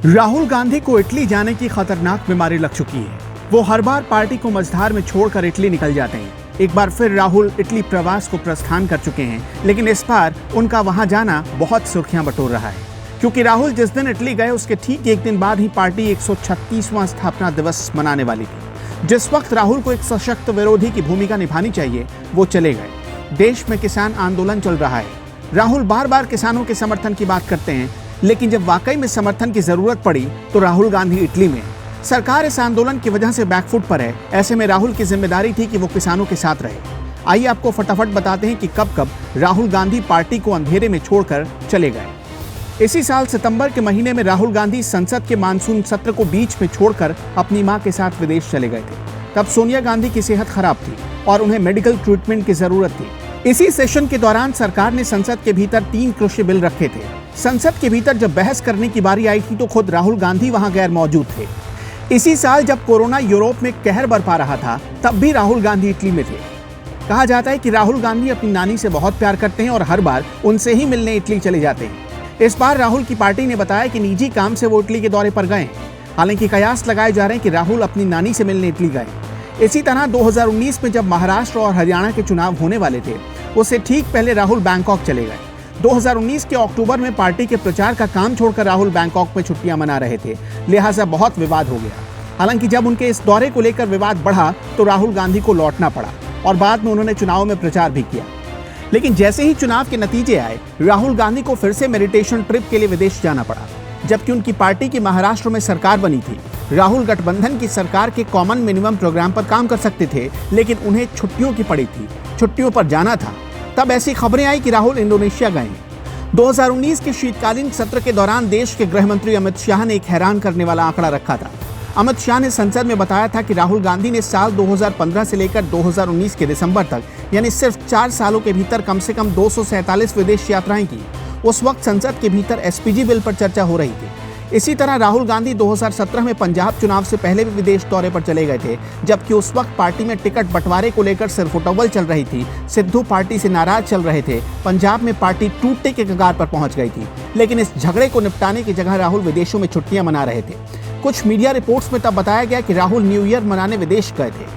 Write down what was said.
राहुल गांधी को इटली जाने की खतरनाक बीमारी लग चुकी है। वो हर बार पार्टी को मझधार में छोड़कर इटली निकल जाते हैं। एक बार फिर राहुल इटली प्रवास को प्रस्थान कर चुके हैं, लेकिन इस बार उनका वहां जाना बहुत सुर्खियां बटोर रहा है, क्योंकि राहुल जिस दिन इटली गए उसके ठीक एक दिन बाद ही पार्टी 136वां स्थापना दिवस मनाने वाली थी। जिस वक्त राहुल को एक सशक्त विरोधी की भूमिका निभानी चाहिए, वो चले गए। देश में किसान आंदोलन चल रहा है। राहुल बार बार किसानों के समर्थन की बात करते हैं, लेकिन जब वाकई में समर्थन की जरूरत पड़ी तो राहुल गांधी इटली में। सरकार इस आंदोलन की वजह से बैकफुट पर है। ऐसे में राहुल की जिम्मेदारी थी कि वो किसानों के साथ रहे। आइए आपको फटाफट बताते हैं कि कब कब राहुल गांधी पार्टी को अंधेरे में छोड़कर चले गए। इसी साल सितंबर के महीने में राहुल गांधी संसद के मानसून सत्र को बीच में छोड़कर अपनी मां के साथ विदेश चले गए थे। तब सोनिया गांधी की सेहत खराब थी और उन्हें मेडिकल ट्रीटमेंट की जरूरत थी। इसी सेशन के दौरान सरकार ने संसद के भीतर 3 कृषि बिल रखे थे। संसद के भीतर जब बहस करने की बारी आई थी तो खुद राहुल गांधी वहां गैर मौजूद थे। इसी साल जब कोरोना यूरोप में कहर बरपा रहा था, तब भी राहुल गांधी इटली में थे। कहा जाता है कि राहुल गांधी अपनी नानी से बहुत प्यार करते हैं और हर बार उनसे ही मिलने इटली चले जाते हैं। इस बार राहुल की पार्टी ने बताया कि निजी काम से वो इटली के दौरे पर गए। हालांकि कयास लगाए जा रहे हैं कि राहुल अपनी नानी से मिलने इटली गए। इसी तरह 2019 में जब महाराष्ट्र और हरियाणा के चुनाव होने वाले थे, उससे ठीक पहले राहुल बैंकॉक चले गए। 2019 के अक्टूबर में पार्टी के प्रचार का काम छोड़कर राहुल बैंकॉक में छुट्टियां मना रहे थे, लिहाजा बहुत विवाद हो गया। हालांकि जब उनके इस दौरे को लेकर विवाद बढ़ा तो राहुल गांधी को लौटना पड़ा और बाद में उन्होंने चुनाव में प्रचार भी किया। लेकिन जैसे ही चुनाव के नतीजे आए, राहुल गांधी को फिर से मेडिटेशन ट्रिप के लिए विदेश जाना पड़ा। जबकि उनकी पार्टी की महाराष्ट्र में सरकार बनी थी, राहुल गठबंधन की सरकार के कॉमन मिनिमम प्रोग्राम पर काम कर सकते थे, लेकिन उन्हें छुट्टियों की पड़ी थी, छुट्टियों पर जाना था। तब ऐसी खबरें आई कि राहुल इंडोनेशिया गए। 2019 के शीतकालीन सत्र के दौरान देश के गृह मंत्री अमित शाह ने एक हैरान करने वाला आंकड़ा रखा था। अमित शाह ने संसद में बताया था कि राहुल गांधी ने साल 2015 से लेकर 2019 के दिसंबर तक, यानी सिर्फ 4 सालों के भीतर कम से कम 247 विदेश यात्राएं की। उस वक्त संसद के भीतर एसपीजी बिल पर चर्चा हो रही थी। इसी तरह राहुल गांधी 2017 में पंजाब चुनाव से पहले भी विदेश दौरे पर चले गए थे, जबकि उस वक्त पार्टी में टिकट बंटवारे को लेकर सिरफुटौल चल रही थी। सिद्धू पार्टी से नाराज चल रहे थे। पंजाब में पार्टी टूटने के कगार पर पहुंच गई थी। लेकिन इस झगड़े को निपटाने की जगह राहुल विदेशों में छुट्टियां मना रहे थे। कुछ मीडिया रिपोर्ट्स में तब बताया गया कि राहुल न्यू ईयर मनाने विदेश गए थे।